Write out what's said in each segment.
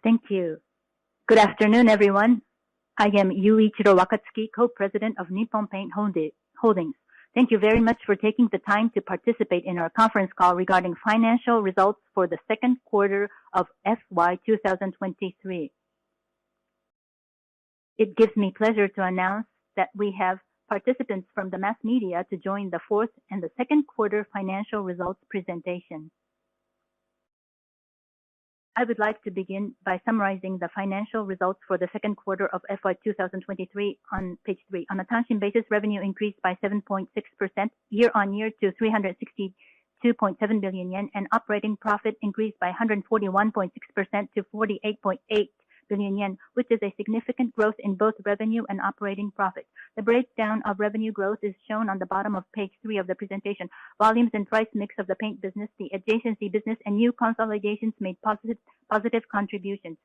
Thank you. Good afternoon, everyone. I am Yuichiro Wakatsuki, Co-President of Nippon Paint Holdings. Thank you very much for taking the time to participate in our conference call regarding financial results for the second quarter of FY2023. It gives me pleasure to announce that we have participants from the mass media to join the fourth and the second quarter financial results presentation. I would like to begin by summarizing the financial results for the second quarter of FY2023 on page 3. On a Tanshin basis, revenue increased by 7.6% year-on-year to 362.7 billion yen, and operating profit increased by 141.6% to 48.8 billion yen, which is a significant growth in both revenue and operating profit. The breakdown of revenue growth is shown on the bottom of page 3 of the presentation. Volumes and price mix of the paint business, the adjacency business, and new consolidations made positive contributions.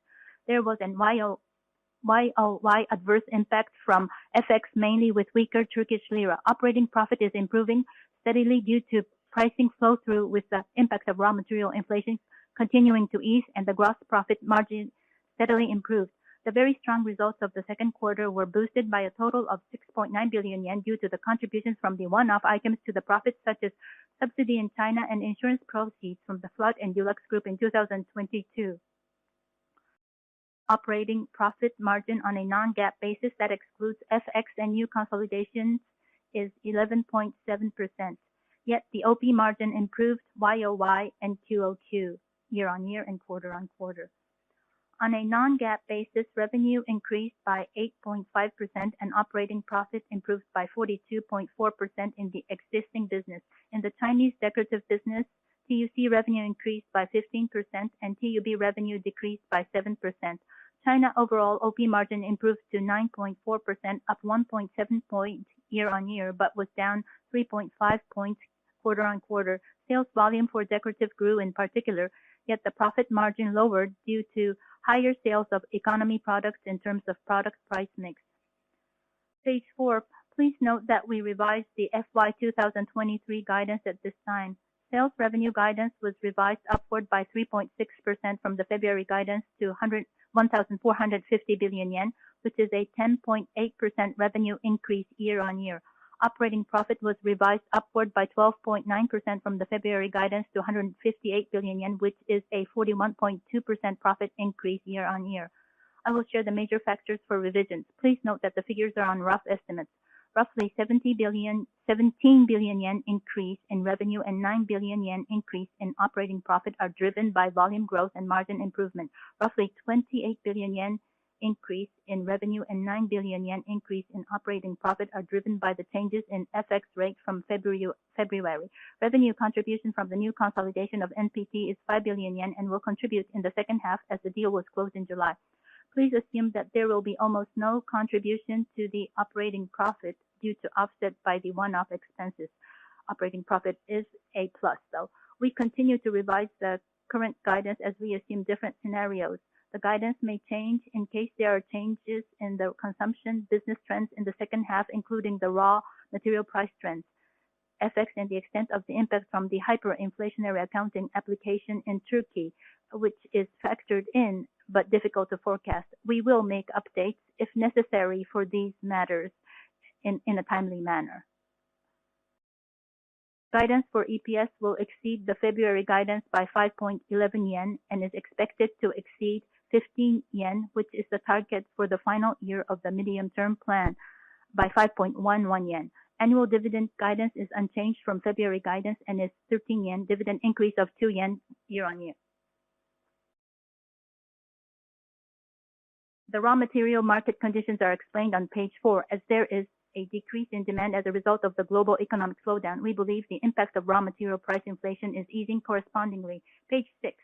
There was an YOY adverse impact from FX, mainly with weaker Turkish lira. Operating profit is improving steadily due to pricing flow through, with the impact of raw material inflation continuing to ease, and the gross profit margin steadily improved. The very strong results of the second quarter were boosted by a total of 6.9 billion yen due to the contributions from the one-off items to the profits, such as subsidy in China and insurance proceeds from the flood and Dulux Group in 2022. Operating profit margin on a non-GAAP basis that excludes FX and new consolidations is 11.7%. Yet the OP margin improved YOY and QOQ, year-on-year and quarter-on-quarter. On a non-GAAP basis, revenue increased by 8.5% and operating profit improved by 42.4% in the existing business. In the Chinese decorative business, TUC revenue increased by 15% and TUB revenue decreased by 7%. China overall OP margin improved to 9.4%, up 1.7 points year-on-year, but was down 3.5 points quarter-on-quarter. Sales volume for decorative grew in particular, yet the profit margin lowered due to higher sales of economy products in terms of product price mix. Page 4, please note that we revised the FY 2023 guidance at this time. Sales revenue guidance was revised upward by 3.6% from the February guidance to 1,450 billion yen, which is a 10.8% revenue increase year-on-year. Operating profit was revised upward by 12.9% from the February guidance to 158 billion yen, which is a 41.2% profit increase year-on-year. I will share the major factors for revisions. Please note that the figures are on rough estimates. Roughly 17 billion yen increase in revenue and 9 billion yen increase in operating profit are driven by volume growth and margin improvement. Roughly 28 billion yen increase in revenue and 9 billion yen increase in operating profit are driven by the changes in FX rate from February. Revenue contribution from the new consolidation of NPT is 5 billion yen and will contribute in the second half as the deal was closed in July. Please assume that there will be almost no contribution to the operating profit due to offset by the one-off expenses. Operating profit is a plus, though. We continue to revise the current guidance as we assume different scenarios. The guidance may change in case there are changes in the consumption business trends in the second half, including the raw material price trends, FX, and the extent of the impact from the hyperinflationary accounting application in Turkey, which is factored in but difficult to forecast. We will make updates if necessary for these matters in a timely manner. Guidance for EPS will exceed the February guidance by 5.11 yen and is expected to exceed 15 yen, which is the target for the final year of the medium-term plan, by 5.11 yen. Annual dividend guidance is unchanged from February guidance and is 13 yen, dividend increase of 2 yen year-on-year. The raw material market conditions are explained on page 4. As there is a decrease in demand as a result of the global economic slowdown, we believe the impact of raw material price inflation is easing correspondingly. Page 6.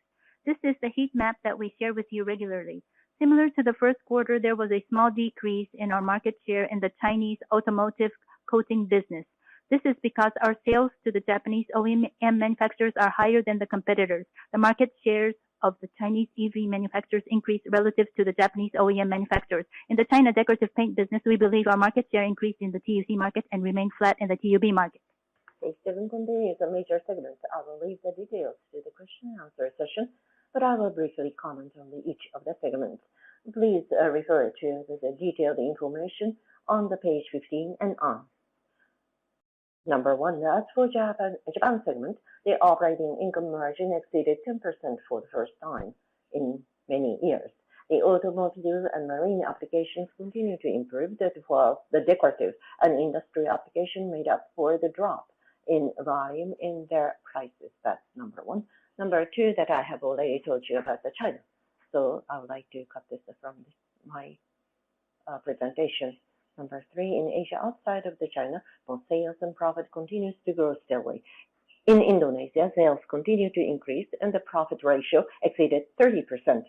This is the heat map that we share with you regularly. Similar to the first quarter, there was a small decrease in our market share in the Chinese automotive coating business. This is because our sales to the Japanese OEM manufacturers are higher than the competitors. The market shares of the Chinese EV manufacturers increased relative to the Japanese OEM manufacturers. In the China decorative paint business, we believe our market share increased in the TUC market and remained flat in the TUB market. Page 7 contains a major segment. I will leave the details to the question and answer session. but I will briefly comment on each of the segments. Please refer to the detailed information on the page 15 and on. Number one, as for Japan segment, the operating income margin exceeded 10% for the first time in many years. The automotive and marine applications continue to improve, while the decorative and industrial application made up for the drop in volume in their prices. That's number one. Number two, that I have already told you about the China. So I would like to cut this from my presentation. Number three, in Asia outside of the China, both sales and profit continues to grow steadily. In Indonesia, sales continue to increase and the profit ratio exceeded 30%.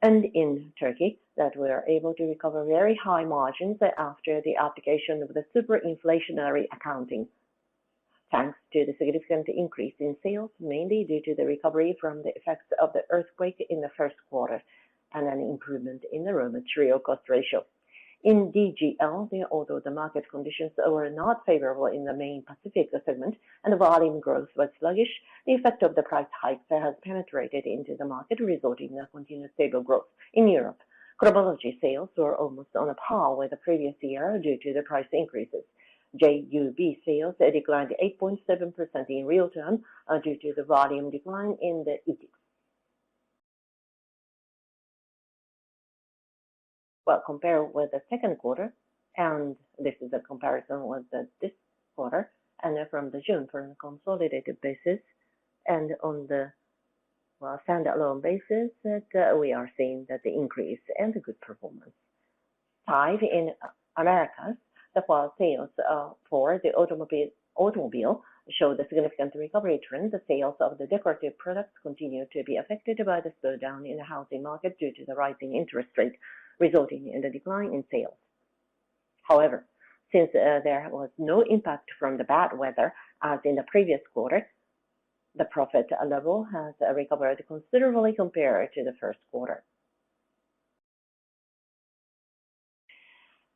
And in Turkey, that we are able to recover very high margins after the application of the superinflationary accounting, thanks to the significant increase in sales, mainly due to the recovery from the effects of the earthquake in the first quarter, and an improvement in the raw material cost ratio. In DGL, although the market conditions were not favorable in the main Pacific segment and the volume growth was sluggish, the effect of the price hikes has penetrated into the market, resulting in a continued stable growth. In Europe, Chromology sales were almost on a par with the previous year due to the price increases. JUB sales declined 8.7% in real term due to the volume decline in the ETICS. Well, compared with the second quarter, and this is a comparison with this quarter, and from the June for a consolidated basis, and on the standalone basis, that we are seeing that the increase and the good performance. 5 in Americas, the while sales for the automobile show the significant recovery trend. The sales of the decorative products continue to be affected by the slowdown in the housing market due to the rising interest rate, resulting in the decline in sales. However, since there was no impact from the bad weather as in the previous quarter, the profit level has recovered considerably compared to the first quarter.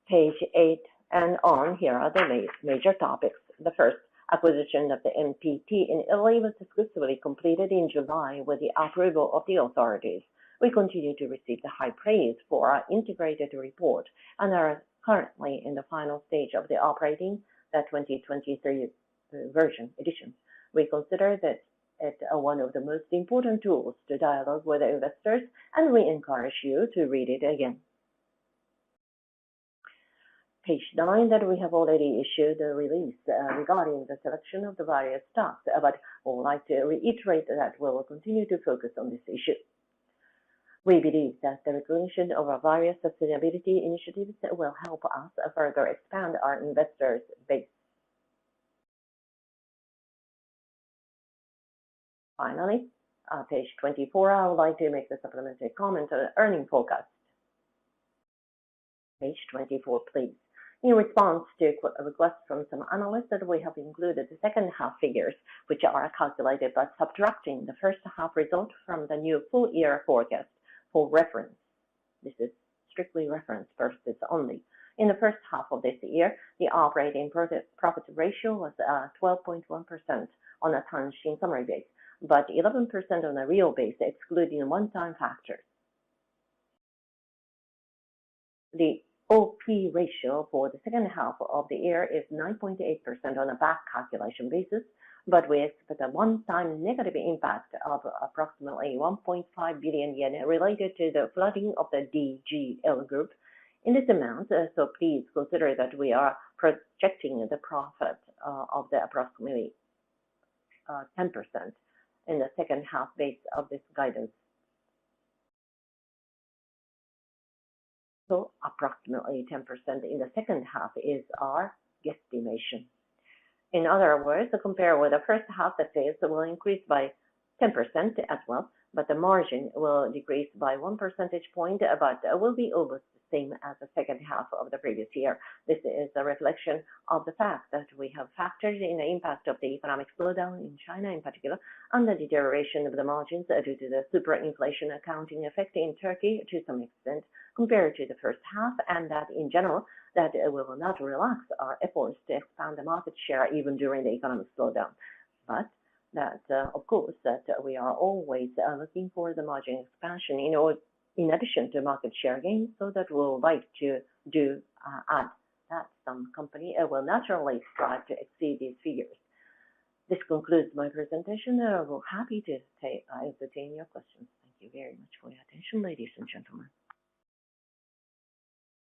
Page 8 and on, here are the major topics. The first, acquisition of the MPT in Italy was successfully completed in July with the approval of the authorities. We continue to receive the high praise for our integrated report and are currently in the final stage of the operating the 2023 edition. We consider that it's one of the most important tools to dialogue with investors, and we encourage you to read it again. Page 9, that we have already issued a release regarding the selection of the various stocks, but I would like to reiterate that we will continue to focus on this issue. We believe that the recognition of our various sustainability initiatives will help us further expand our investors' base. Finally, page 24, I would like to make the supplementary comment on the earning forecast. Page 24, please. In response to a request from some analysts that we have included the second half figures, which are calculated by subtracting the first half result from the new full year forecast for reference. This is strictly reference purposes only. In the first half of this year, the operating profit ratio was 12.1% on a Tanshin summary base, but 11% on a real base, excluding one-time factors. The OP ratio for the second half of the year is 9.8% on a back calculation basis, but we expect a one-time negative impact of approximately 1.5 billion yen related to the flooding of the DGL group. In this amount, so please consider that we are projecting the profit of the approximately 10% in the second half base of this guidance. So approximately 10% in the second half is our guesstimation. In other words, compared with the first half, the sales will increase by 10% as well, but the margin will decrease by 1 percentage point, but will be almost the same as the second half of the previous year. This is a reflection of the fact that we have factored in the impact of the economic slowdown in China in particular, and the deterioration of the margins due to the superinflation accounting effect in Turkey to some extent compared to the first half, and that in general, that we will not relax our efforts to expand the market share even during the economic slowdown. But that, of course, that we are always looking for the margin expansion in addition to market share gains, so that we'll like to add that some company will naturally strive to exceed these figures. This concludes my presentation. We're happy to entertain your questions. Thank you very much for your attention, ladies and gentlemen.